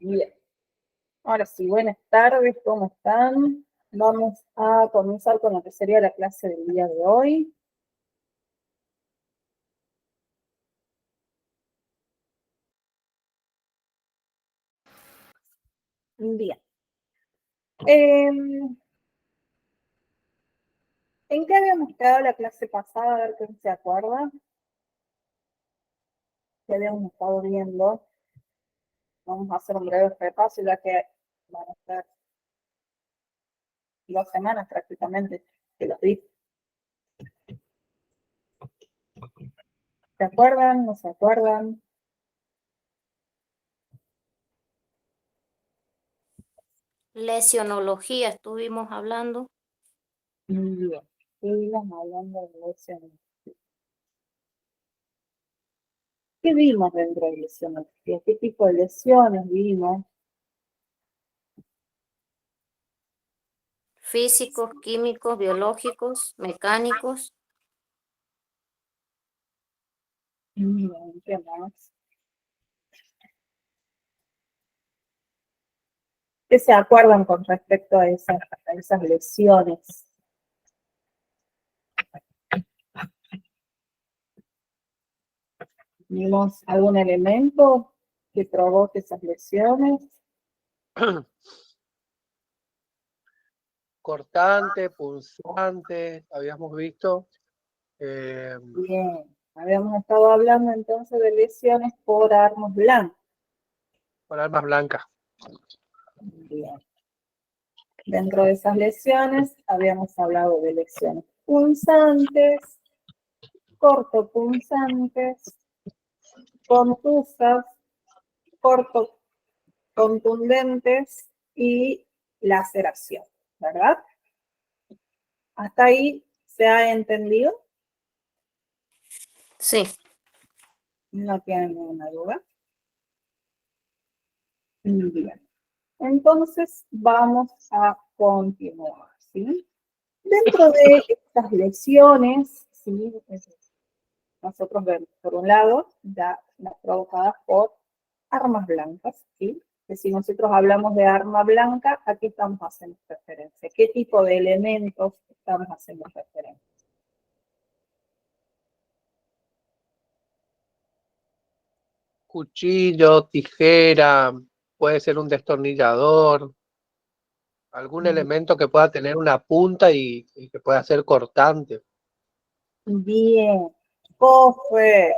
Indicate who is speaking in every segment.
Speaker 1: Bien. Ahora sí, buenas tardes, ¿cómo están? Vamos a comenzar con lo que sería la clase del día de hoy. Bien. ¿En qué habíamos quedado la clase pasada? A ver quién se acuerda. ¿Qué habíamos estado viendo? Vamos a hacer un breve repaso, ya que van a ser 2 semanas prácticamente que los vi. ¿Se acuerdan? ¿No se acuerdan?
Speaker 2: Lesionología estuvimos hablando.
Speaker 1: Bien. Sigamos hablando de lesiones. ¿Qué vimos dentro de lesionología? ¿Qué tipo de lesiones vimos?
Speaker 2: Físicos, químicos, biológicos, mecánicos.
Speaker 1: Bien, ¿qué más? ¿Qué se acuerdan con respecto a esas lesiones? ¿Vimos algún elemento que provoque esas lesiones?
Speaker 3: Cortante, punzante, habíamos visto.
Speaker 1: Bien, habíamos estado hablando entonces de lesiones por armas blancas.
Speaker 3: Por armas blancas.
Speaker 1: Bien. Dentro de esas lesiones habíamos hablado de lesiones punzantes, cortopunzantes, contusas, contundentes y laceración, ¿verdad? ¿Hasta ahí se ha entendido?
Speaker 2: Sí.
Speaker 1: ¿No tienen ninguna duda? Bien. Entonces vamos a continuar, ¿sí? Dentro de estas lesiones, ¿sí? Nosotros vemos, por un lado, las provocadas por armas blancas, ¿sí? Que si nosotros hablamos de arma blanca, ¿a qué estamos haciendo referencia? ¿Qué tipo de elementos estamos haciendo referencia?
Speaker 3: Cuchillo, tijera, puede ser un destornillador, algún elemento que pueda tener una punta y que pueda ser cortante.
Speaker 1: Bien, cofre.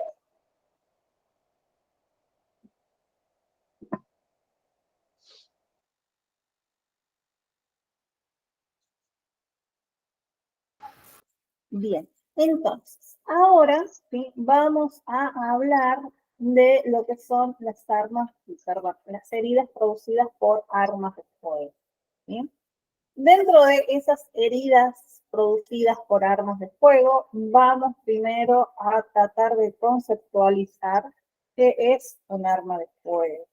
Speaker 1: Bien, entonces, ahora ¿sí? Vamos a hablar de lo que son las armas, perdón, las heridas producidas por armas de fuego. ¿Sí? Dentro de esas heridas producidas por armas de fuego, vamos primero a tratar de conceptualizar qué es un arma de fuego.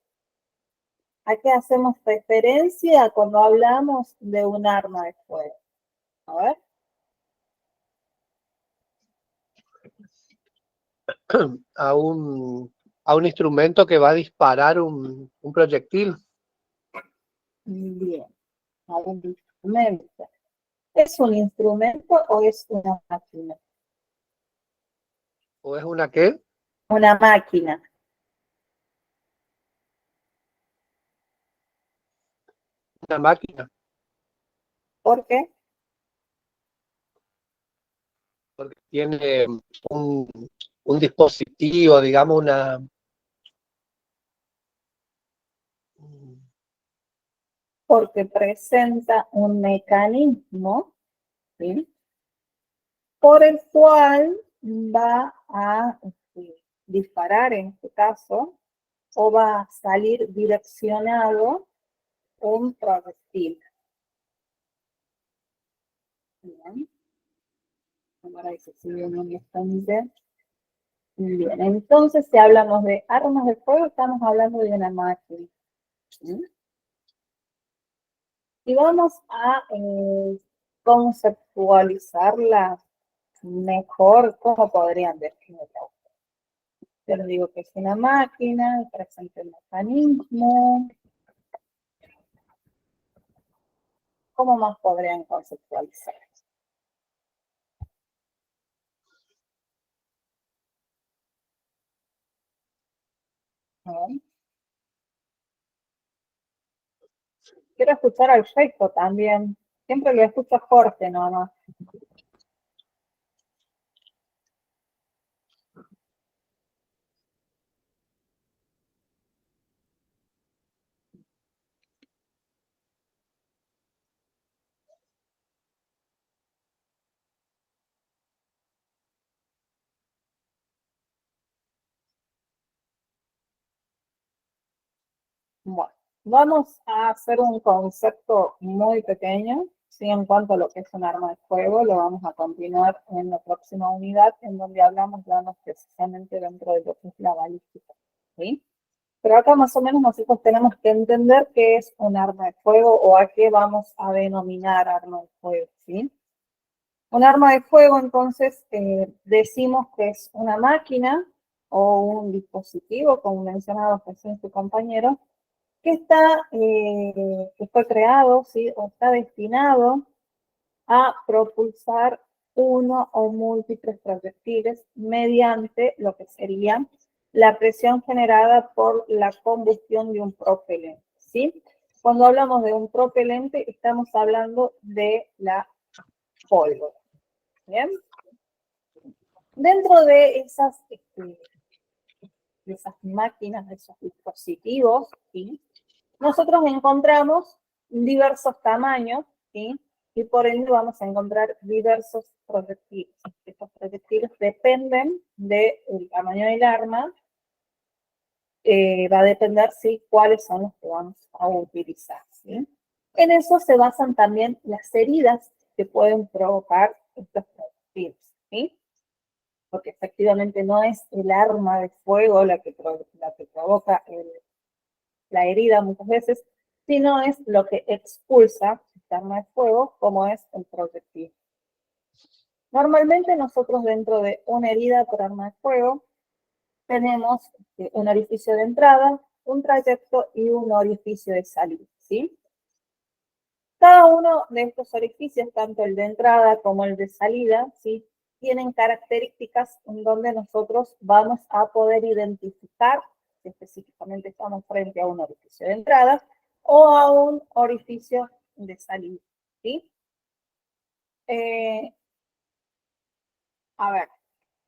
Speaker 1: ¿A qué hacemos referencia cuando hablamos de un arma de fuego? A ver.
Speaker 3: A un instrumento que va a disparar un proyectil.
Speaker 1: Bien, a un instrumento. ¿Es un instrumento o es una máquina?
Speaker 3: ¿O es una qué?
Speaker 1: Una máquina.
Speaker 3: Una máquina.
Speaker 1: ¿Por qué?
Speaker 3: Porque tiene un dispositivo, digamos, una...
Speaker 1: Porque presenta un mecanismo, ¿sí? Por el cual va a disparar en este caso, o va a salir direccionado un proyectil. Bien. Ahora dice, si bien un instante. Bien, entonces si hablamos de armas de fuego, estamos hablando de una máquina. ¿Sí? Y vamos a conceptualizarla mejor, ¿cómo podrían definirla? Yo les digo que es una máquina, presente el mecanismo. ¿Cómo más podrían conceptualizar? A ver. Quiero escuchar al resto también. Siempre lo escucho a Jorge, no. Bueno, vamos a hacer un concepto muy pequeño, ¿sí? En cuanto a lo que es un arma de fuego, lo vamos a continuar en la próxima unidad, en donde hablamos ya más precisamente dentro de lo que es la balística, ¿sí? Pero acá más o menos nosotros tenemos que entender qué es un arma de fuego o a qué vamos a denominar arma de fuego, ¿sí? Un arma de fuego, entonces, decimos que es una máquina o un dispositivo, como mencionaba recién su compañero, que fue creado, ¿sí? O está destinado a propulsar uno o múltiples proyectiles mediante lo que sería la presión generada por la combustión de un propelente, ¿sí? Cuando hablamos de un propelente, estamos hablando de la pólvora, ¿bien? Dentro de esas máquinas, de esos dispositivos, ¿sí? Nosotros encontramos diversos tamaños, ¿sí? Y por ende vamos a encontrar diversos proyectiles. Estos proyectiles dependen del tamaño del arma, va a depender, ¿sí?, cuáles son los que vamos a utilizar, ¿sí? En eso se basan también las heridas que pueden provocar estos proyectiles, ¿sí? Porque efectivamente no es el arma de fuego la que provoca la herida muchas veces, sino es lo que expulsa el arma de fuego, como es el proyectil. Normalmente nosotros dentro de una herida por arma de fuego tenemos un orificio de entrada, un trayecto y un orificio de salida, ¿sí? Cada uno de estos orificios, tanto el de entrada como el de salida, ¿sí?, tienen características en donde nosotros vamos a poder identificar si específicamente estamos frente a un orificio de entrada o a un orificio de salida, ¿sí? A ver,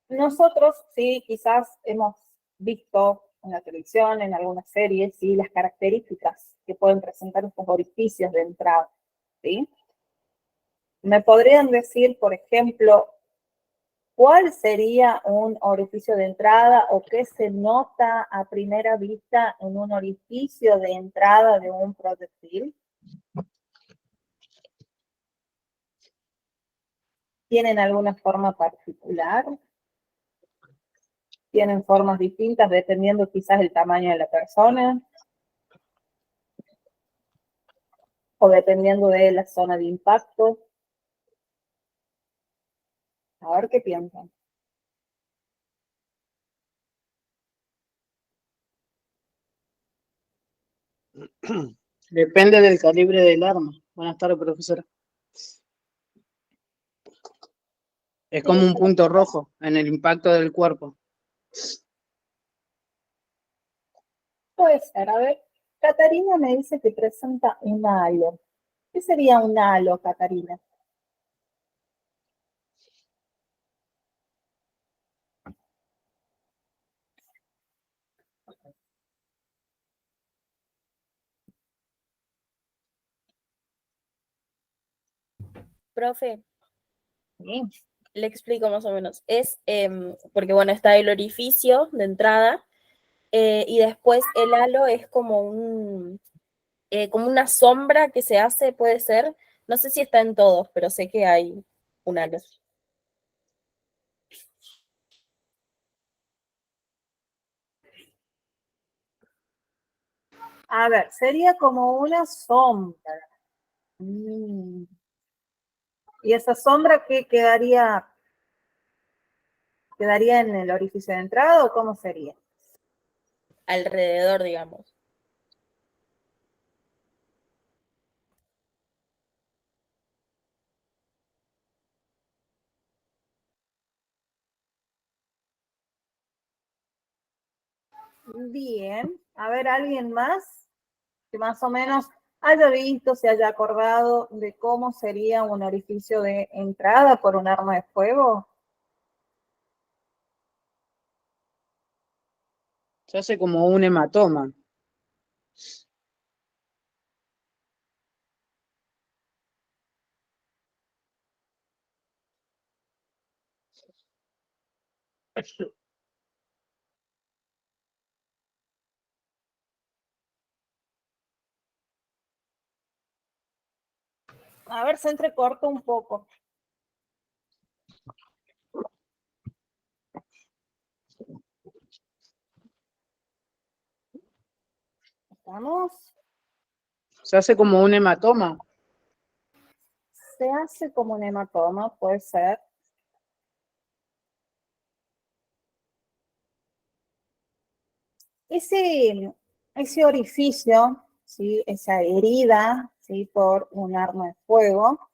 Speaker 1: nosotros sí quizás hemos visto en la televisión, en algunas series, ¿sí?, las características que pueden presentar estos orificios de entrada, ¿sí? ¿Me podrían decir, por ejemplo, cuál sería un orificio de entrada o qué se nota a primera vista en un orificio de entrada de un proyectil? ¿Tienen alguna forma particular? ¿Tienen formas distintas dependiendo quizás del tamaño de la persona? ¿O dependiendo de la zona de impacto? A ver qué piensan.
Speaker 4: Depende del calibre del arma. Buenas tardes, profesora. Es como un punto rojo en el impacto del cuerpo.
Speaker 1: Puede ser, a ver. Catarina me dice que presenta un halo. ¿Qué sería un halo, Catarina?
Speaker 5: Profe,
Speaker 1: Sí.
Speaker 5: le explico más o menos. Es porque, bueno, está el orificio de entrada y después el halo es como una sombra que se hace, puede ser. No sé si está en todos, pero sé que hay un halo.
Speaker 1: A ver, sería como una sombra. Mm. ¿Y esa sombra qué quedaría ¿Quedaría en el orificio de entrada o cómo sería?
Speaker 5: Alrededor, digamos.
Speaker 1: Bien, a ver, ¿alguien más que más o menos haya visto, se haya acordado de cómo sería un orificio de entrada por un arma de fuego?
Speaker 4: Se hace como un hematoma.
Speaker 1: A ver, se entrecorta un poco. ¿Estamos?
Speaker 4: Se hace como un hematoma.
Speaker 1: Se hace como un hematoma, puede ser. Ese orificio, ¿sí? Esa herida, ¿sí? Por un arma de fuego,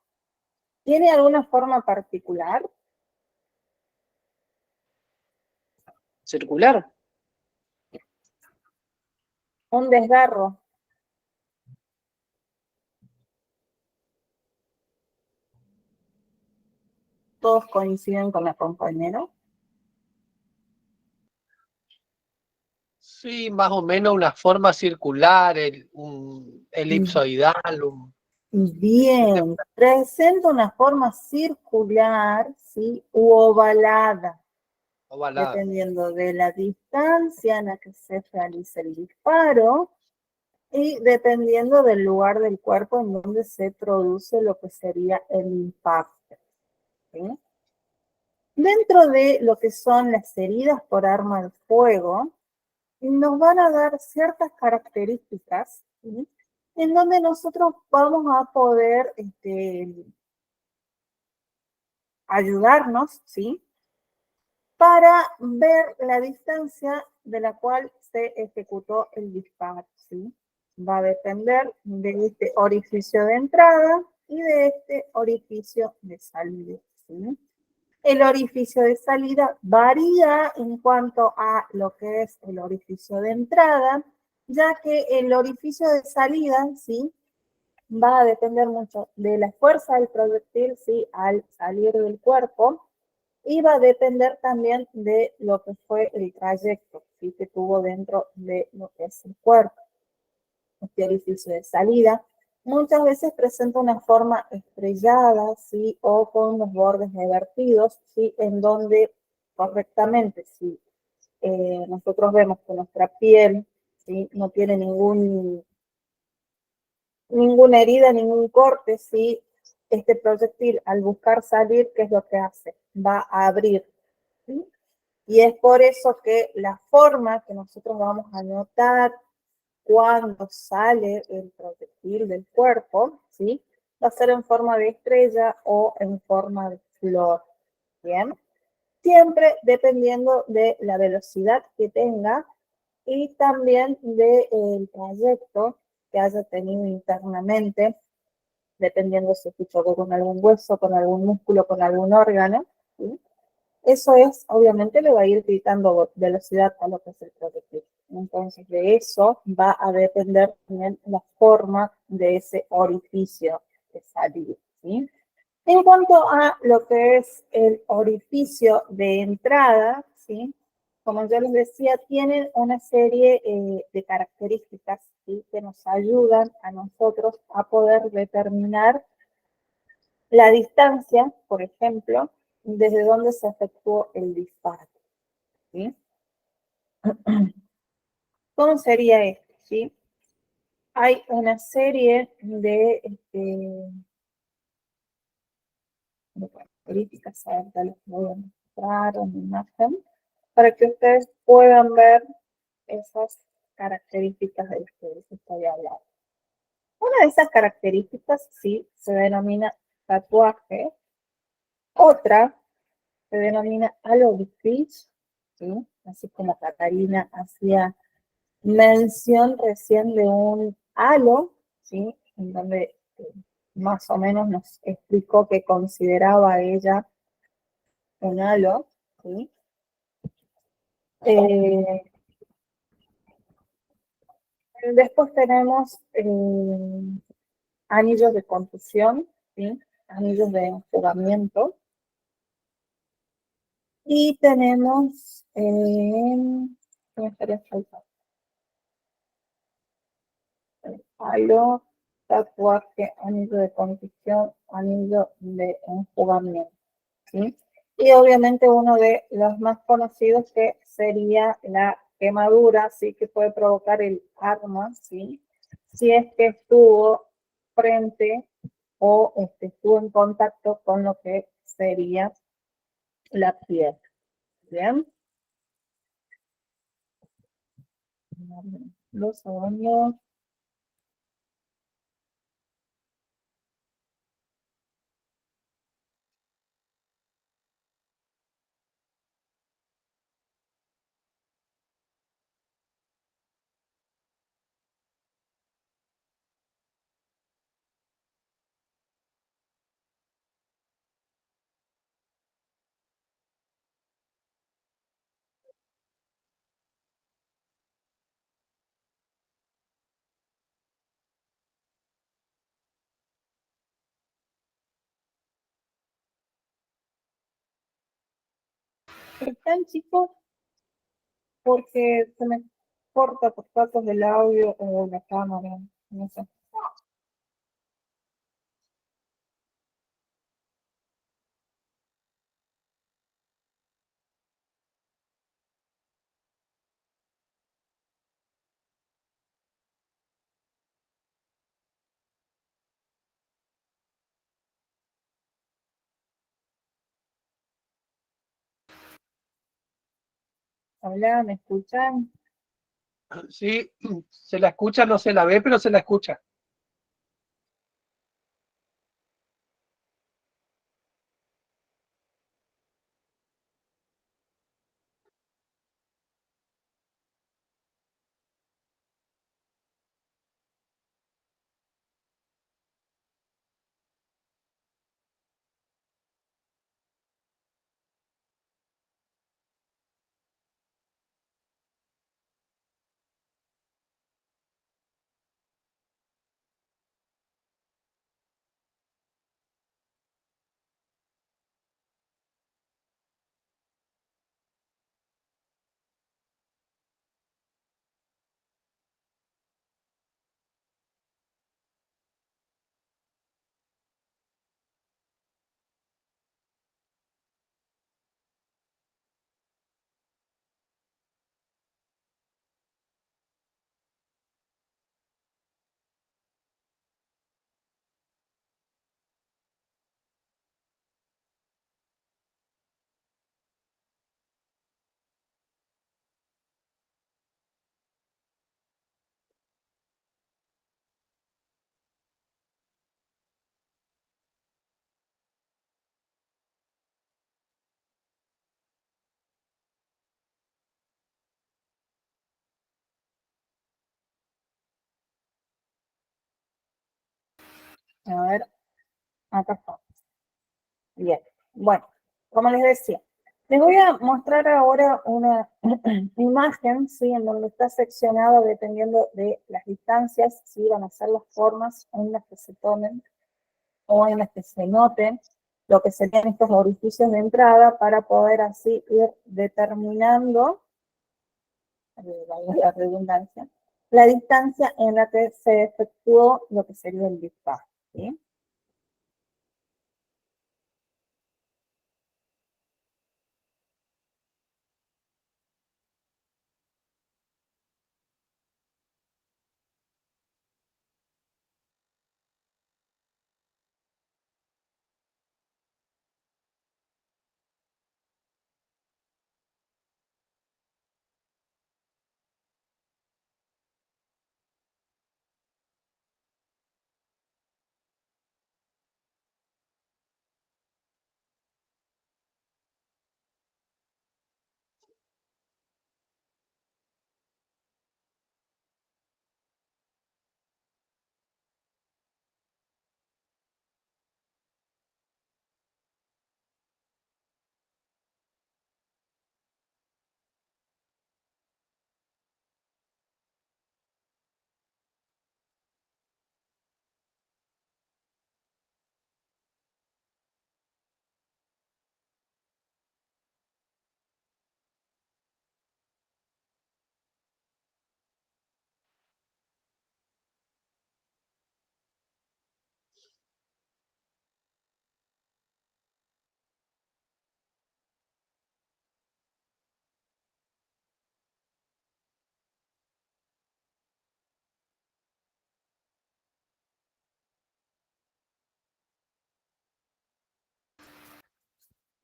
Speaker 1: ¿tiene alguna forma particular?
Speaker 4: Circular.
Speaker 1: Un desgarro. Todos coinciden con la compañera.
Speaker 3: Sí, más o menos una forma circular, un elipsoidal,
Speaker 1: Bien, presenta una forma circular, ¿sí? U ovalada,
Speaker 3: ovalada.
Speaker 1: dependiendo de la distancia en la que se realiza el disparo y dependiendo del lugar del cuerpo en donde se produce lo que sería el impacto, ¿sí? Dentro de lo que son las heridas por arma de fuego, nos van a dar ciertas características, ¿sí? En donde nosotros vamos a poder ayudarnos, ¿sí? Para ver la distancia de la cual se ejecutó el disparo, ¿sí? Va a depender de este orificio de entrada y de este orificio de salida, ¿sí? El orificio de salida varía en cuanto a lo que es el orificio de entrada, ya que el orificio de salida, ¿sí? Va a depender mucho de la fuerza del proyectil, ¿sí? Al salir del cuerpo, y va a depender también de lo que fue el trayecto, ¿sí? Que tuvo dentro de lo que es el cuerpo. Este orificio de salida muchas veces presenta una forma estrellada, ¿sí? O con los bordes revertidos, ¿sí? En donde correctamente, si nosotros vemos que nuestra piel, ¿sí? No tiene ninguna herida, ningún corte, ¿sí? Este proyectil al buscar salir, ¿qué es lo que hace? Va a abrir, ¿sí? Y es por eso que la forma que nosotros vamos a notar cuando sale el proyectil del cuerpo, ¿sí? Va a ser en forma de estrella o en forma de flor, ¿bien? Siempre dependiendo de la velocidad que tenga y también del trayecto que haya tenido internamente, dependiendo si se chocó con algún hueso, con algún músculo, con algún órgano, ¿sí? Eso es, obviamente, le va a ir quitando velocidad a lo que es el proyectil. Entonces, de eso va a depender también la forma de ese orificio de salida, ¿sí? En cuanto a lo que es el orificio de entrada, ¿sí? Como yo les decía, tienen una serie de características, ¿sí? Que nos ayudan a nosotros a poder determinar la distancia, por ejemplo, desde donde se efectuó el disparo, ¿sí? ¿Cómo sería esto? ¿Sí? Hay una serie de características, ahorita les voy a mostrar una imagen, para que ustedes puedan ver esas características de las que les estoy hablando. Una de esas características, sí, se denomina tatuaje. Otra se denomina halo diffuse, ¿sí? Así como Catarina hacía mención recién de un halo, ¿sí? En donde más o menos nos explicó que consideraba ella un halo, ¿sí? Eh, Después tenemos anillos de confusión, ¿sí? Anillos de enfriamiento. Y tenemos, ¿qué me estaría faltando? Halo, tatuaje, anillo de confusión, anillo de enfriamiento, ¿sí? Y obviamente uno de los más conocidos que sería la quemadura, ¿sí? Que puede provocar el arma, ¿sí? Si es que estuvo frente o estuvo en contacto con lo que sería la piel. ¿Bien? Los segundos. ¿Están chicos? Porque se me corta por datos del audio o de la cámara, no sé. Hola, ¿me escuchan?
Speaker 3: Sí, se la escucha, no se la ve, pero se la escucha.
Speaker 1: A ver, acá está. Bien. Bueno, como les decía, les voy a mostrar ahora una imagen, ¿sí? En donde está seccionado dependiendo de las distancias, ¿sí? Van a ser las formas en las que se tomen o en las que se noten lo que serían estos orificios de entrada para poder así ir determinando, la redundancia, la distancia en la que se efectuó lo que sería el disparo, ¿sí?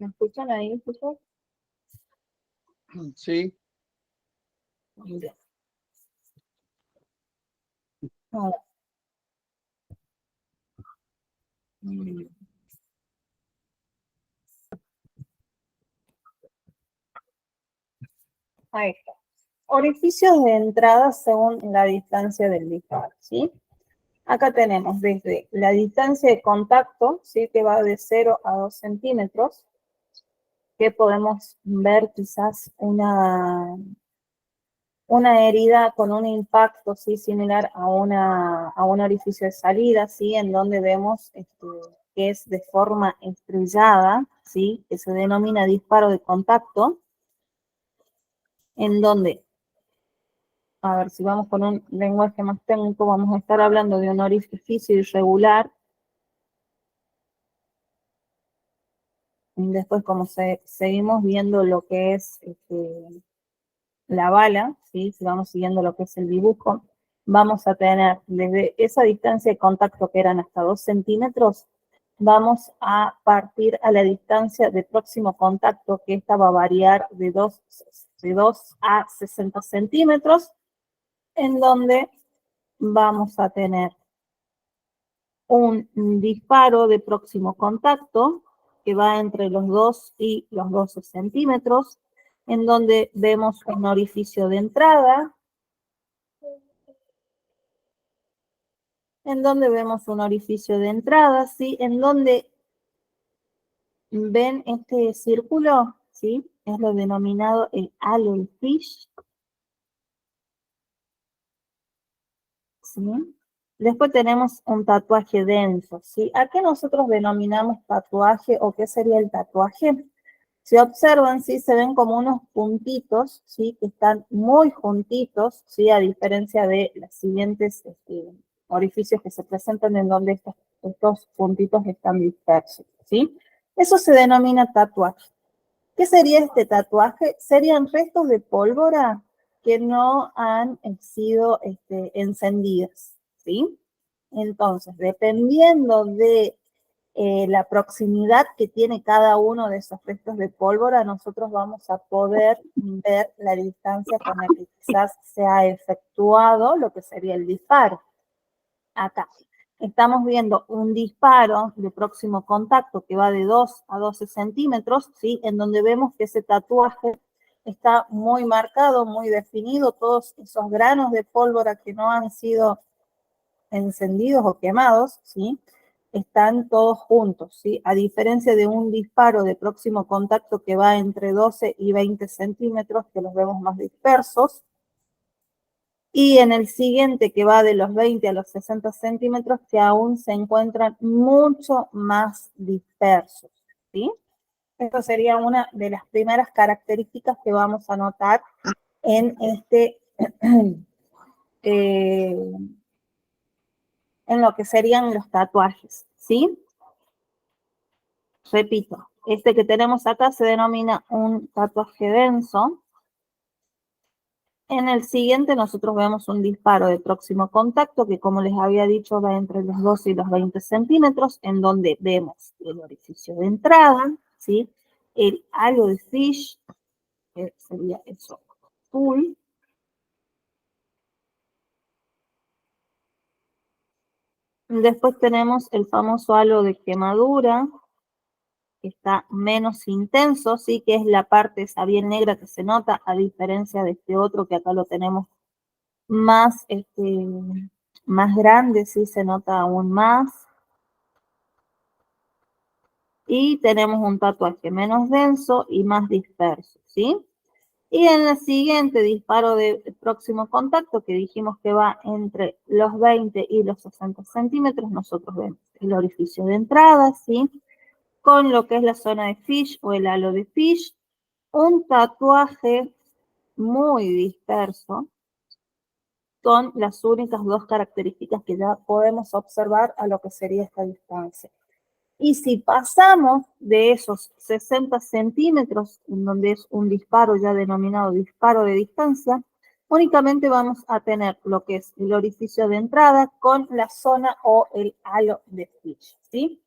Speaker 1: ¿Me escuchan ahí, chicos?
Speaker 3: Sí,
Speaker 1: Bien. Ahora. Mm, Ahí está. Orificios de entrada según la distancia del disparo, ¿sí? Acá tenemos desde la distancia de contacto, ¿sí? Que va de 0 a 2 centímetros, que podemos ver quizás una herida con un impacto, ¿sí? Similar a un orificio de salida, ¿sí? En donde vemos que es de forma estrellada, ¿sí? Que se denomina disparo de contacto, en donde, a ver, si vamos con un lenguaje más técnico, vamos a estar hablando de un orificio irregular. Después, como seguimos viendo lo que es la bala, ¿sí? Si vamos siguiendo lo que es el dibujo, vamos a tener desde esa distancia de contacto que eran hasta 2 centímetros, vamos a partir a la distancia de próximo contacto, que esta va a variar de 2 a 60 centímetros, en donde vamos a tener un disparo de próximo contacto que va entre los 2 y los 12 centímetros, en donde vemos un orificio de entrada, ¿sí? En donde ven este círculo, ¿sí? Es lo denominado el halo de Fish, ¿sí? Después tenemos un tatuaje denso, ¿sí? ¿A qué nosotros denominamos tatuaje o qué sería el tatuaje? Si observan, ¿sí? Se ven como unos puntitos, ¿sí? Que están muy juntitos, ¿sí? A diferencia de los siguientes orificios que se presentan en donde estos puntitos están dispersos, ¿sí? Eso se denomina tatuaje. ¿Qué sería este tatuaje? Serían restos de pólvora que no han sido encendidas, ¿sí? Entonces, dependiendo de la proximidad que tiene cada uno de esos restos de pólvora, nosotros vamos a poder ver la distancia con la que quizás se ha efectuado lo que sería el disparo. Acá estamos viendo un disparo de próximo contacto que va de 2 a 12 centímetros, ¿sí? En donde vemos que ese tatuaje está muy marcado, muy definido, todos esos granos de pólvora que no han sido encendidos o quemados, ¿sí? Están todos juntos, ¿sí? A diferencia de un disparo de próximo contacto que va entre 12 y 20 centímetros, que los vemos más dispersos, y en el siguiente que va de los 20 a los 60 centímetros, que aún se encuentran mucho más dispersos, ¿sí? Esto sería una de las primeras características que vamos a notar en en lo que serían los tatuajes, ¿sí? Repito, este que tenemos acá se denomina un tatuaje denso. En el siguiente nosotros vemos un disparo de próximo contacto que, como les había dicho, va entre los 12 y los 20 centímetros, en donde vemos el orificio de entrada, ¿sí? El halo de Fish, que sería eso azul. Después tenemos el famoso halo de quemadura, que está menos intenso, ¿sí? Que es la parte esa bien negra que se nota, a diferencia de este otro que acá lo tenemos más, más grande, ¿sí? Se nota aún más. Y tenemos un tatuaje menos denso y más disperso, ¿sí? Y en el siguiente disparo de próximo contacto, que dijimos que va entre los 20 y los 60 centímetros, nosotros vemos el orificio de entrada, ¿sí? Con lo que es la zona de Fish o el halo de Fish, un tatuaje muy disperso, son las únicas dos características que ya podemos observar a lo que sería esta distancia. Y si pasamos de esos 60 centímetros, en donde es un disparo ya denominado disparo de distancia, únicamente vamos a tener lo que es el orificio de entrada con la zona o el halo de Fish, ¿sí?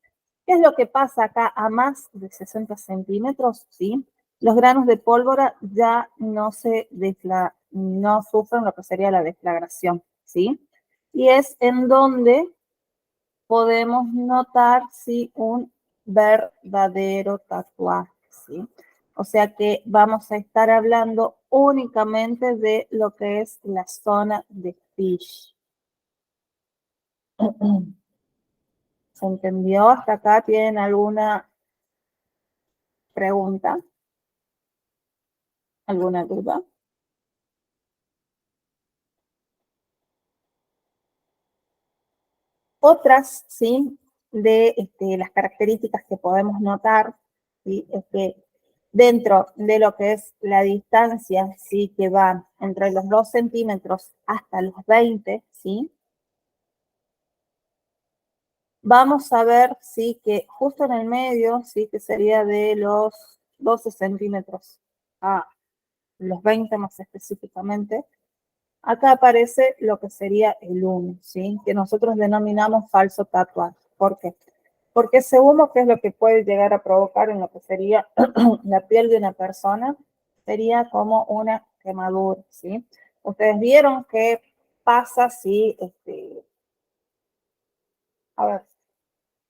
Speaker 1: ¿Qué es lo que pasa acá a más de 60 centímetros? ¿Sí? Los granos de pólvora ya no no sufren lo que sería la deflagración, ¿sí? Y es en donde podemos notar, ¿sí? Un verdadero tatuaje, ¿sí? O sea que vamos a estar hablando únicamente de lo que es la zona de fish. ¿Se entendió? ¿Hasta acá tienen alguna pregunta? ¿Alguna duda? Otras, ¿sí? De las características que podemos notar, ¿sí? Es que dentro de lo que es la distancia, ¿sí? Que va entre los 2 centímetros hasta los 20, ¿sí? Vamos a ver, ¿sí? Que justo en el medio, ¿sí? Que sería de los 12 centímetros a los 20 más específicamente, acá aparece lo que sería el humo, ¿sí? Que nosotros denominamos falso tatuaje. ¿Por qué? Porque ese humo, ¿qué es lo que puede llegar a provocar en lo que sería la piel de una persona? Sería como una quemadura, ¿sí? Ustedes vieron qué pasa si, a ver,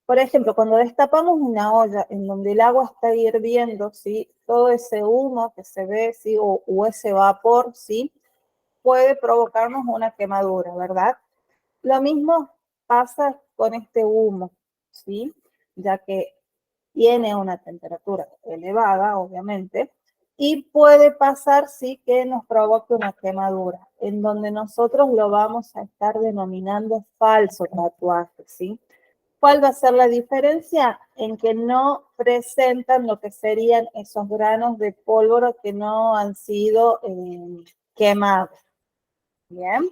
Speaker 1: por ejemplo, cuando destapamos una olla en donde el agua está hirviendo, ¿sí? Todo ese humo que se ve, ¿sí? O ese vapor, ¿sí? Puede provocarnos una quemadura, ¿verdad? Lo mismo pasa con este humo, ¿sí? Ya que tiene una temperatura elevada, obviamente, y puede pasar, sí, que nos provoque una quemadura, en donde nosotros lo vamos a estar denominando falso tatuaje, ¿sí? ¿Cuál va a ser la diferencia? En que no presentan lo que serían esos granos de pólvora que no han sido quemados. Bien.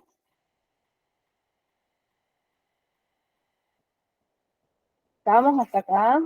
Speaker 1: ¿Estamos hasta acá?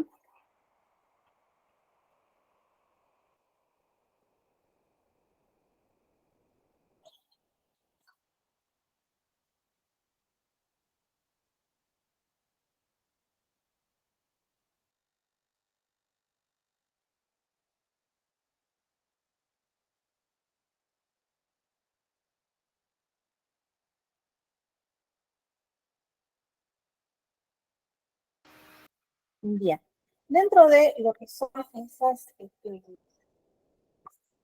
Speaker 1: Bien. Dentro de lo que son esas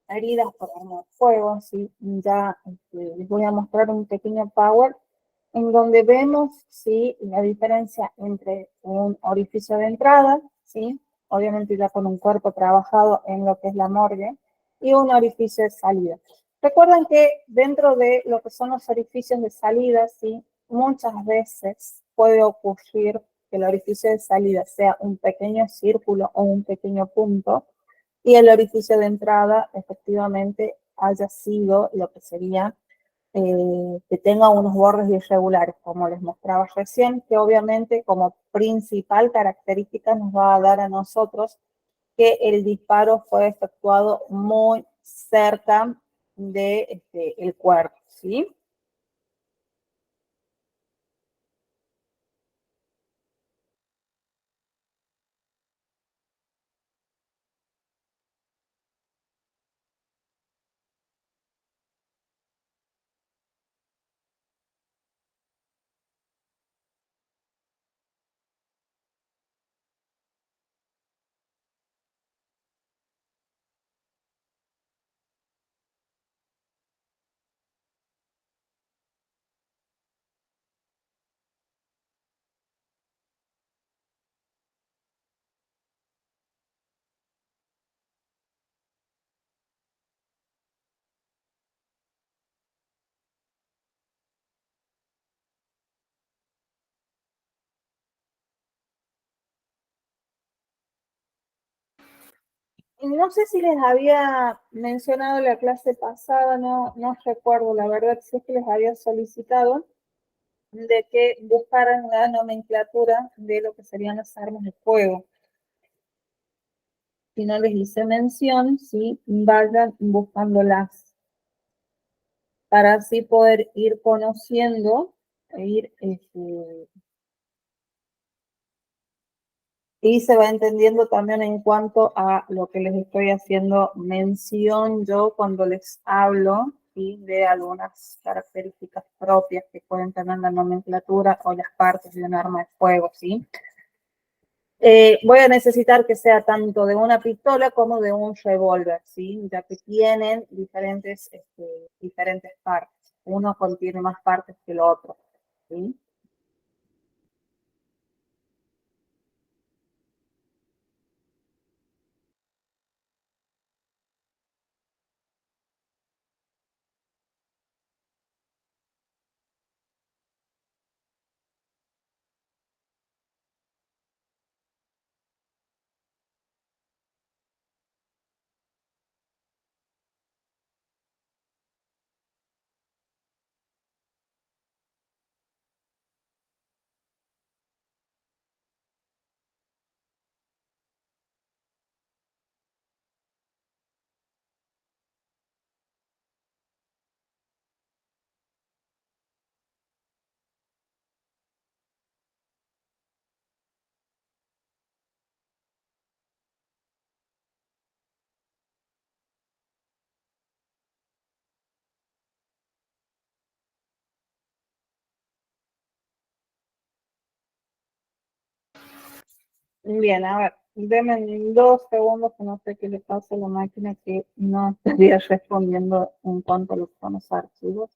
Speaker 1: heridas por arma de fuego, ¿sí? Ya les voy a mostrar un pequeño power en donde vemos, ¿sí? La diferencia entre un orificio de entrada, ¿sí? Obviamente ya con un cuerpo trabajado en lo que es la morgue, y un orificio de salida. Recuerden que dentro de lo que son los orificios de salida, ¿sí? Muchas veces puede ocurrir que el orificio de salida sea un pequeño círculo o un pequeño punto, y el orificio de entrada efectivamente haya sido lo que sería que tenga unos bordes irregulares, como les mostraba recién, que obviamente como principal característica nos va a dar a nosotros que el disparo fue efectuado muy cerca de el cuerpo, ¿sí? No sé si les había mencionado la clase pasada, no recuerdo, la verdad, si es que les había solicitado de que buscaran la nomenclatura de lo que serían las armas de fuego. Si no les hice mención, sí, vayan buscándolas para así poder ir conociendo, ir Y se va entendiendo también en cuanto a lo que les estoy haciendo mención yo cuando les hablo, ¿sí?, de algunas características propias que pueden tener la nomenclatura o las partes de un arma de fuego, ¿sí? Voy a necesitar que sea tanto de una pistola como de un revólver, ¿sí?, ya que tienen diferentes partes. Uno contiene más partes que el otro, ¿sí? Bien, a ver, denme 2 segundos que no sé qué le pasa a la máquina que no estaría respondiendo en cuanto a lo que son los archivos.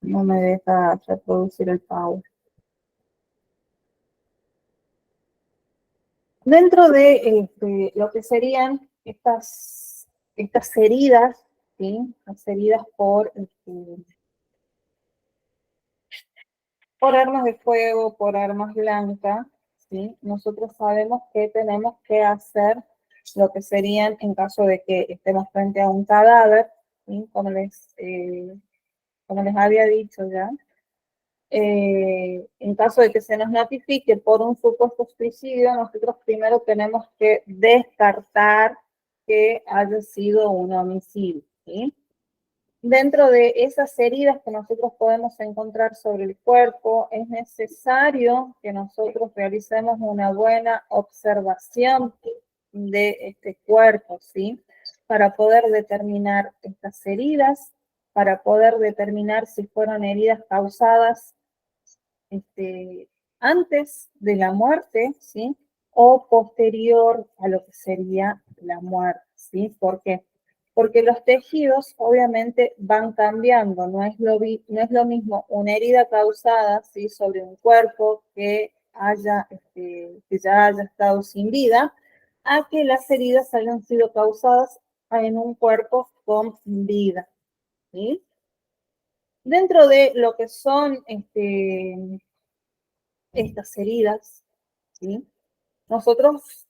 Speaker 1: No me deja reproducir el Power. Dentro de lo que serían estas heridas, ¿sí?, las heridas por armas de fuego, por armas blancas, ¿sí?, nosotros sabemos que tenemos que hacer lo que serían en caso de que estemos frente a un cadáver, ¿sí?, como les había dicho ya. En caso de que se nos notifique por un supuesto suicidio, nosotros primero tenemos que descartar que haya sido un homicidio, ¿sí? Dentro de esas heridas que nosotros podemos encontrar sobre el cuerpo, es necesario que nosotros realicemos una buena observación de este cuerpo, ¿sí?, para poder determinar estas heridas, para poder determinar si fueron heridas causadas antes de la muerte, ¿sí?, o posterior a lo que sería la muerte, ¿sí? ¿Por qué? Porque los tejidos obviamente van cambiando, no es lo mismo una herida causada, ¿sí?, sobre un cuerpo que ya haya estado sin vida, a que las heridas hayan sido causadas en un cuerpo con vida, ¿sí? Dentro de lo que son estas heridas, ¿sí?, nosotros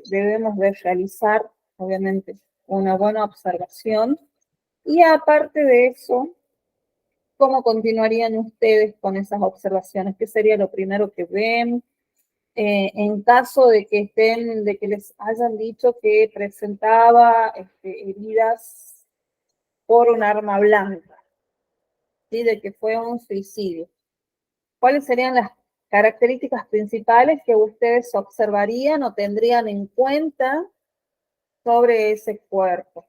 Speaker 1: debemos de realizar, obviamente, una buena observación y aparte de eso, ¿cómo continuarían ustedes con esas observaciones? ¿Qué sería lo primero que ven? En caso de que les hayan dicho que presentaba heridas por un arma blanca, ¿sí?, de que fue un suicidio, ¿cuáles serían las características principales que ustedes observarían o tendrían en cuenta sobre ese cuerpo?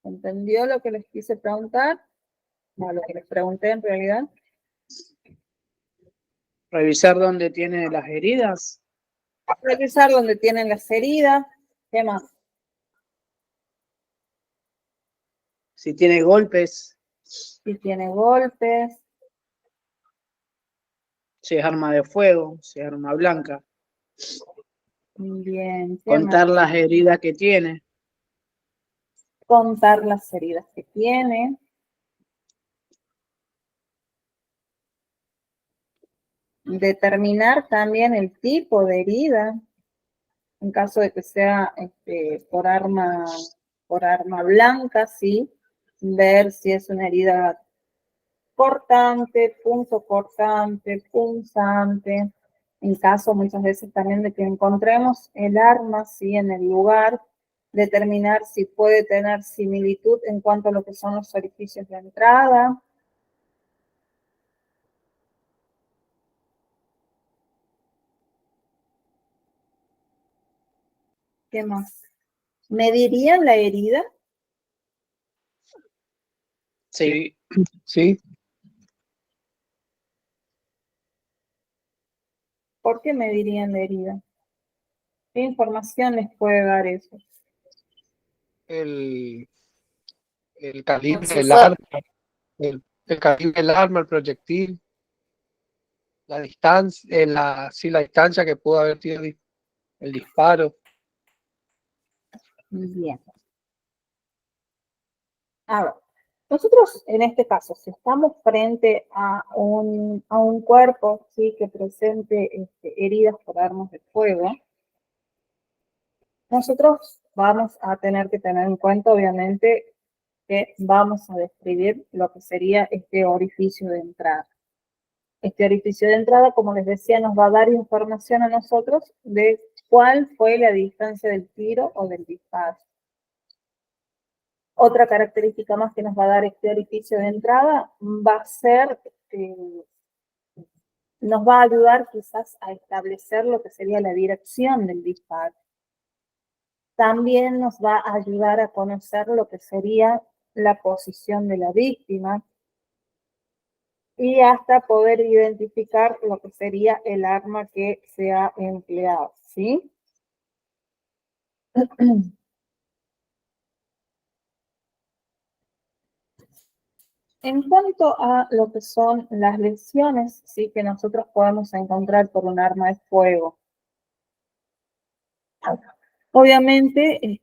Speaker 1: ¿Entendió lo que les quise preguntar? No, lo que les pregunté en realidad.
Speaker 4: Revisar dónde tiene las heridas.
Speaker 1: Revisar dónde tienen las heridas. ¿Qué más?
Speaker 4: Si tiene golpes,
Speaker 1: Si tiene golpes.
Speaker 4: si es arma de fuego, si es arma blanca.
Speaker 1: Bien. ¿Qué
Speaker 4: Contar
Speaker 1: más?
Speaker 4: las heridas que tiene.
Speaker 1: Contar las heridas que tiene. Determinar también el tipo de herida, en caso de que sea por arma blanca, sí, ver si es una herida cortante, punzocortante, punzante, en caso muchas veces también de que encontremos el arma, sí, en el lugar, determinar si puede tener similitud en cuanto a lo que son los orificios de entrada. ¿Qué más? ¿Medirían la herida?
Speaker 4: Sí.
Speaker 3: Sí,
Speaker 1: ¿Por qué medirían la herida? ¿Qué información les puede dar eso?
Speaker 3: el, el calibre
Speaker 2: Si
Speaker 3: del
Speaker 2: fue,
Speaker 3: arma, el calibre del arma, el proyectil, la distancia, sí, la distancia que pudo haber tenido el disparo.
Speaker 1: Bien. A ver, nosotros en este caso, si estamos frente a un cuerpo, ¿sí?, que presente heridas por armas de fuego, nosotros vamos a tener que tener en cuenta, obviamente, que vamos a describir lo que sería este orificio de entrada. Este orificio de entrada, como les decía, nos va a dar información a nosotros de cuál fue la distancia del tiro o del disparo. Otra característica más que nos va a dar este orificio de entrada va a ser, nos va a ayudar quizás a establecer lo que sería la dirección del disparo. También nos va a ayudar a conocer lo que sería la posición de la víctima y hasta poder identificar lo que sería el arma que se ha empleado, ¿sí? En cuanto a lo que son las lesiones, sí, que nosotros podemos encontrar por un arma de fuego. Obviamente,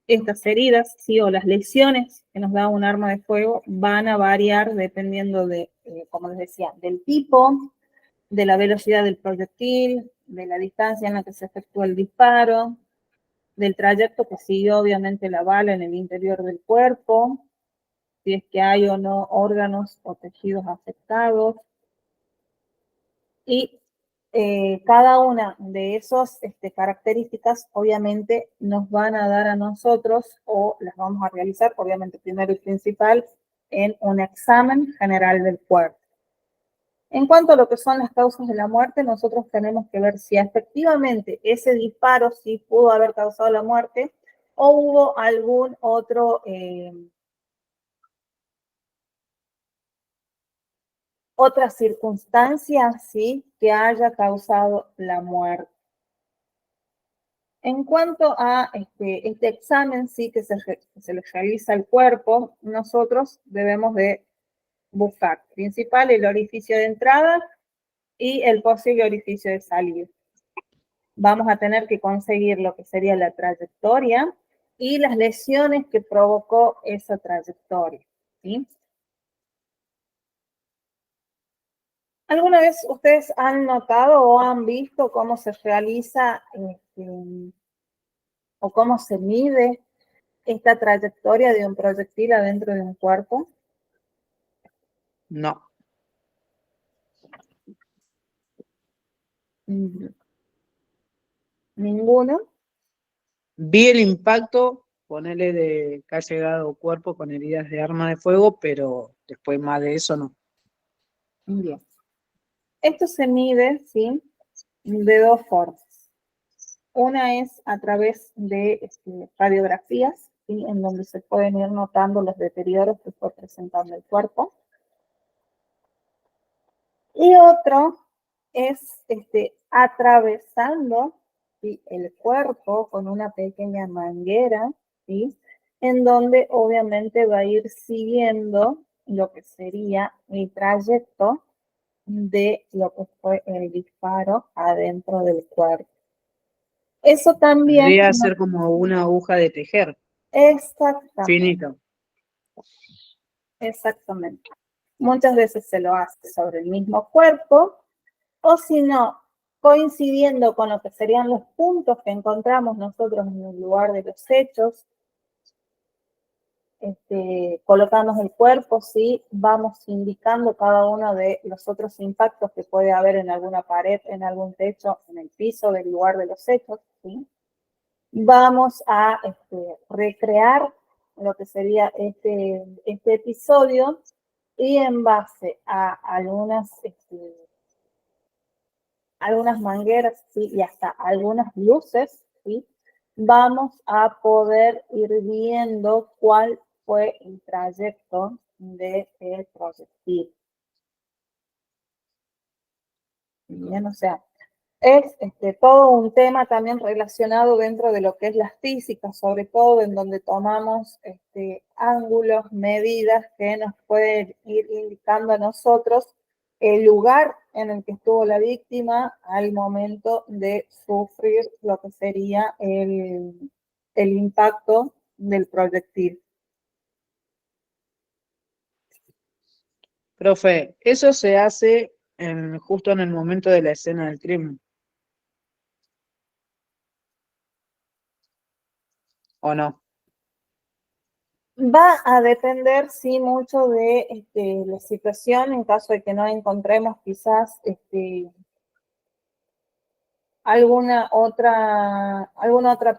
Speaker 1: estas heridas, sí, o las lesiones que nos da un arma de fuego van a variar dependiendo de, como les decía, del tipo, de la velocidad del proyectil, de la distancia en la que se efectúa el disparo, del trayecto que siguió obviamente la bala en el interior del cuerpo, si es que hay o no órganos o tejidos afectados. Y cada una de esas características obviamente nos van a dar a nosotros, o las vamos a realizar, obviamente primero y principal, en un examen general del cuerpo. En cuanto a lo que son las causas de la muerte, nosotros tenemos que ver si efectivamente ese disparo sí pudo haber causado la muerte o hubo algún otro, otra circunstancia, ¿sí?, que haya causado la muerte. En cuanto a este examen, sí, que se le realiza al cuerpo, nosotros debemos de buscar principal el orificio de entrada y el posible orificio de salida. Vamos a tener que conseguir lo que sería la trayectoria y las lesiones que provocó esa trayectoria, ¿sí? ¿Alguna vez ustedes han notado o han visto cómo se realiza o cómo se mide esta trayectoria de un proyectil adentro de un cuerpo?
Speaker 4: No.
Speaker 1: ¿Ninguno?
Speaker 4: Vi el impacto, ponerle de que ha llegado cuerpo con heridas de arma de fuego, pero después más de eso no.
Speaker 1: Bien. Esto se mide, ¿sí?, de dos formas. Una es a través de radiografías, ¿sí?, en donde se pueden ir notando los deterioros que fue presentando el cuerpo. Y otro es atravesando, ¿sí?, el cuerpo con una pequeña manguera, ¿sí?, en donde obviamente va a ir siguiendo lo que sería el trayecto de lo que fue el disparo adentro del cuerpo. Eso también,
Speaker 4: Vendría a ser como una aguja de tejer,
Speaker 1: exactamente,
Speaker 4: finito.
Speaker 1: exactamente. Muchas veces se lo hace sobre el mismo cuerpo, o si no, coincidiendo con lo que serían los puntos que encontramos nosotros en el lugar de los hechos, colocamos el cuerpo, ¿sí?, vamos indicando cada uno de los otros impactos que puede haber en alguna pared, en algún techo, en el piso del lugar de los hechos, ¿sí? vamos a recrear lo que sería este episodio y en base a algunas mangueras, ¿sí? Y hasta algunas luces, ¿sí? Vamos a poder ir viendo cuál fue el trayecto del proyectil. Bien, o sea, es todo un tema también relacionado dentro de lo que es la física, sobre todo en donde tomamos ángulos, medidas que nos pueden ir indicando a nosotros el lugar en el que estuvo la víctima al momento de sufrir lo que sería el impacto del proyectil.
Speaker 4: Profe, eso se hace justo en el momento de la escena del crimen, ¿o no?
Speaker 1: Va a depender, sí, mucho de la situación, en caso de que no encontremos quizás alguna otra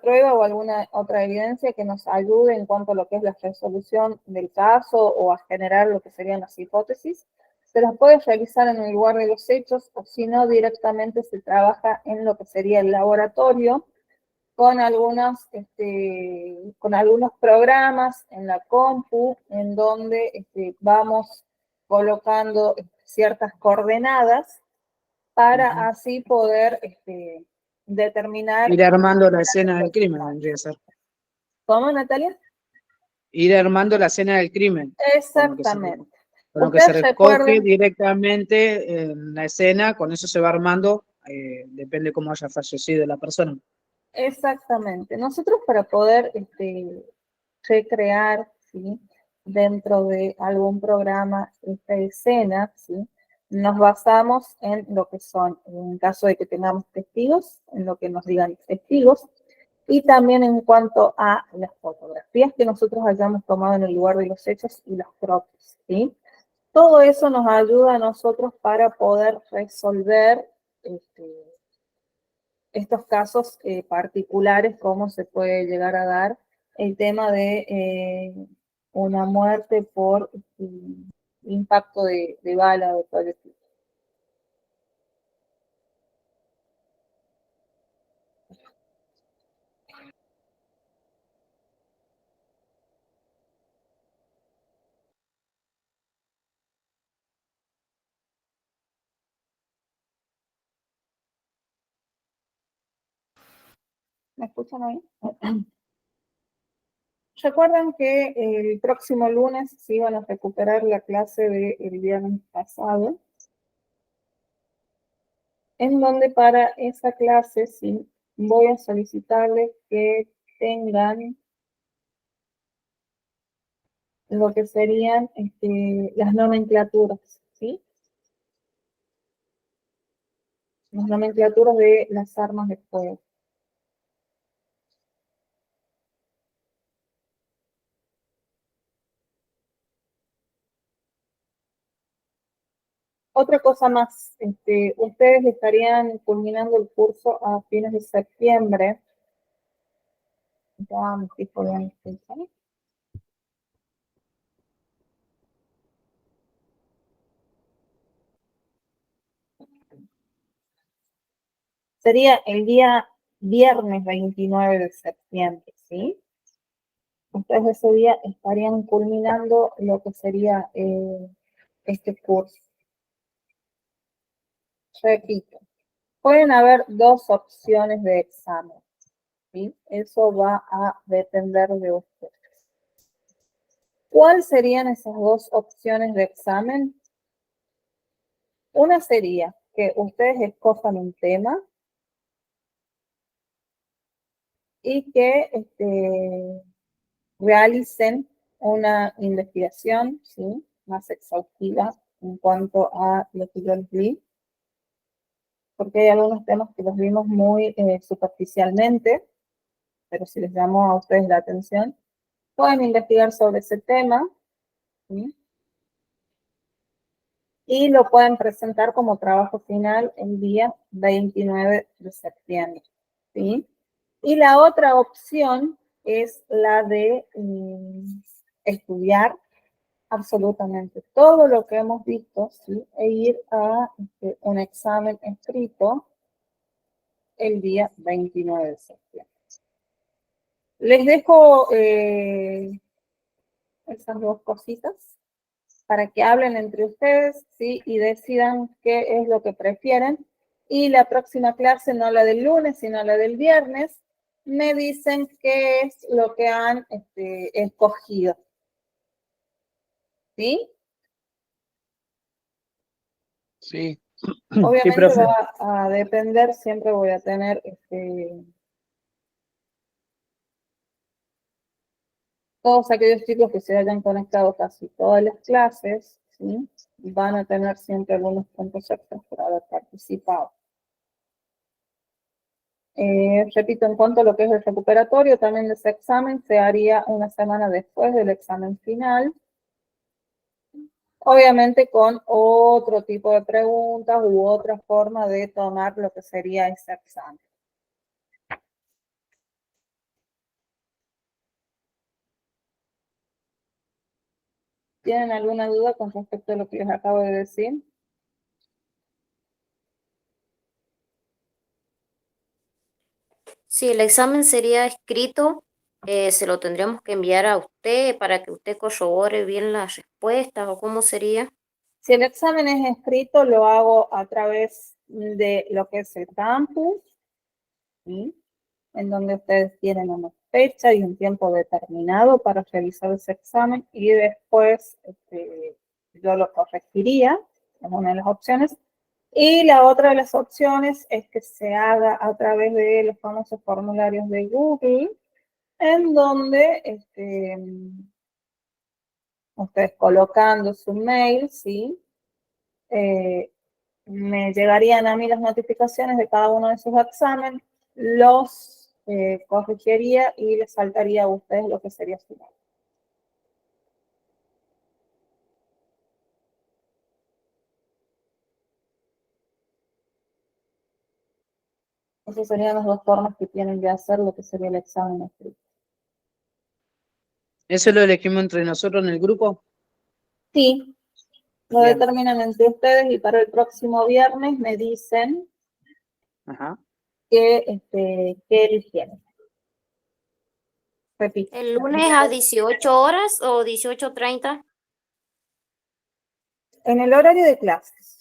Speaker 1: prueba o alguna otra evidencia que nos ayude en cuanto a lo que es la resolución del caso o a generar lo que serían las hipótesis. Se las puede realizar en el lugar de los hechos o si no, directamente se trabaja en lo que sería el laboratorio con algunos programas en la compu en donde vamos colocando ciertas coordenadas para así poder determinar.
Speaker 4: Ir armando la escena del crimen, vendría a ser.
Speaker 1: ¿Cómo, Natalia?
Speaker 4: Ir armando la escena del crimen.
Speaker 1: Exactamente.
Speaker 4: Con lo que se
Speaker 1: Ustedes
Speaker 4: recoge
Speaker 1: recuerden,
Speaker 4: directamente en la escena, con eso se va armando, depende cómo haya fallecido la persona.
Speaker 1: exactamente. Nosotros para poder recrear, ¿sí? Dentro de algún programa esta escena, ¿sí? Nos basamos en lo que son, en caso de que tengamos testigos, en lo que nos digan los testigos, y también en cuanto a las fotografías que nosotros hayamos tomado en el lugar de los hechos y los croquis, ¿sí? Todo eso nos ayuda a nosotros para poder resolver estos casos particulares, cómo se puede llegar a dar el tema de una muerte por impacto de bala o proyectil. ¿Me escuchan ahí? Recuerden que el próximo lunes se iban a recuperar la clase del viernes pasado, en donde para esa clase sí voy a solicitarles que tengan lo que serían las nomenclaturas, ¿sí? Las nomenclaturas de las armas de fuego. Otra cosa más, ustedes estarían culminando el curso a fines de septiembre. Ya me estoy poniendo fecha. Sería el día viernes 29 de septiembre, ¿sí? Ustedes ese día estarían culminando lo que sería este curso. Repito, pueden haber dos opciones de examen, ¿sí? Eso va a depender de ustedes. ¿Cuáles serían esas dos opciones de examen? Una sería que ustedes escojan un tema y que realicen una investigación, ¿sí? Más exhaustiva en cuanto a lo que yo les di, porque hay algunos temas que los vimos muy superficialmente, pero si les llamó a ustedes la atención, pueden investigar sobre ese tema, ¿sí? Y lo pueden presentar como trabajo final el día 29 de septiembre, ¿sí? Y la otra opción es la de estudiar absolutamente todo lo que hemos visto, ¿sí? E ir a un examen escrito el día 29 de septiembre. Les dejo esas dos cositas para que hablen entre ustedes, ¿sí? Y decidan qué es lo que prefieren. Y la próxima clase, no la del lunes, sino la del viernes, me dicen qué es lo que han escogido. ¿Sí?
Speaker 3: Sí,
Speaker 1: Obviamente
Speaker 4: profe.
Speaker 1: va a depender, siempre voy a tener todos aquellos chicos que se hayan conectado casi todas las clases, ¿sí? Van a tener siempre algunos puntos extras por haber participado. Repito, en cuanto a lo que es el recuperatorio, también ese examen se haría una semana después del examen final. Obviamente con otro tipo de preguntas u otra forma de tomar lo que sería ese examen. ¿Tienen alguna duda con respecto a lo que les acabo de decir?
Speaker 2: Si el examen sería escrito, se lo tendríamos que enviar a usted para que usted corrobore bien las respuestas o cómo sería.
Speaker 1: Si el examen es escrito, lo hago a través de lo que es el campus, ¿sí? En donde ustedes tienen una fecha y un tiempo determinado para realizar ese examen y después yo lo corregiría, es una de las opciones. Y la otra de las opciones es que se haga a través de los famosos formularios de Google, en donde ustedes colocando su mail, ¿sí? Me llegarían a mí las notificaciones de cada uno de sus exámenes, los corregiría y les saltaría a ustedes lo que sería su mail. Esas serían las dos formas que tienen de hacer lo que sería el examen escrito.
Speaker 4: ¿Eso lo elegimos entre nosotros en el grupo?
Speaker 1: Sí, lo
Speaker 4: Bien.
Speaker 1: determinan entre ustedes y para el próximo viernes me dicen
Speaker 4: Ajá.
Speaker 1: qué eligieron. Repito.
Speaker 2: ¿El lunes a 18 horas o 18:30?
Speaker 1: En el horario de clases.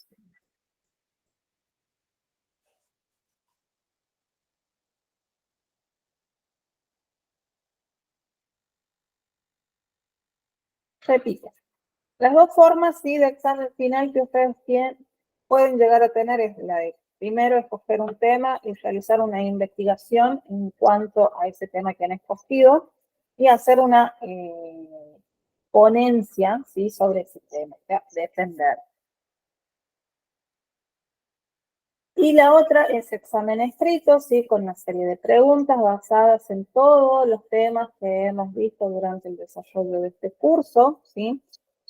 Speaker 1: Repito. Las dos formas, sí, de examen final que ustedes pueden llegar a tener es la de, primero, escoger un tema y realizar una investigación en cuanto a ese tema que han escogido y hacer una ponencia, ¿sí? Sobre ese tema, defender. Y la otra es examen escrito, ¿sí? Con una serie de preguntas basadas en todos los temas que hemos visto durante el desarrollo de este curso, ¿sí?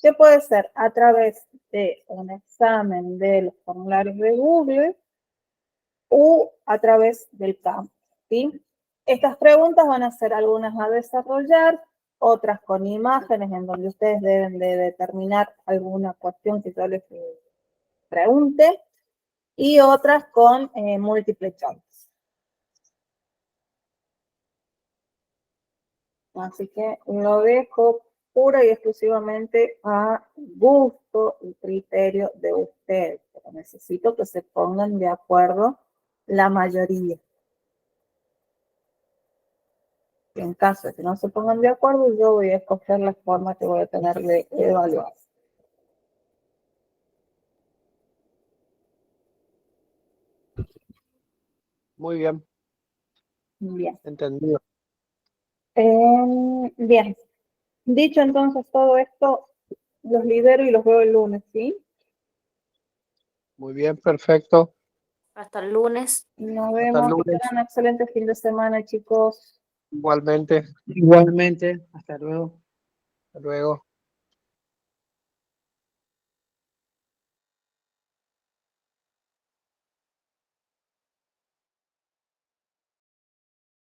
Speaker 1: Que puede ser a través de un examen de los formularios de Google o a través del campo, ¿sí? Estas preguntas van a ser algunas a desarrollar, otras con imágenes en donde ustedes deben de determinar alguna cuestión que yo les pregunte, y otras con múltiple choice. Así que lo dejo pura y exclusivamente a gusto y criterio de ustedes. Pero necesito que se pongan de acuerdo la mayoría. Y en caso de que no se pongan de acuerdo, yo voy a escoger la forma que voy a tener de evaluar.
Speaker 3: muy bien,
Speaker 1: Bien.
Speaker 3: entendido.
Speaker 1: Bien. Dicho entonces todo esto, los libero y los veo el lunes, ¿sí?
Speaker 3: Muy bien, perfecto.
Speaker 2: Hasta el lunes.
Speaker 1: Nos
Speaker 3: Hasta el
Speaker 1: vemos. Que
Speaker 3: lunes,
Speaker 1: tengan un excelente fin de semana, chicos.
Speaker 3: igualmente.
Speaker 4: Igualmente. Hasta luego.
Speaker 3: Hasta luego.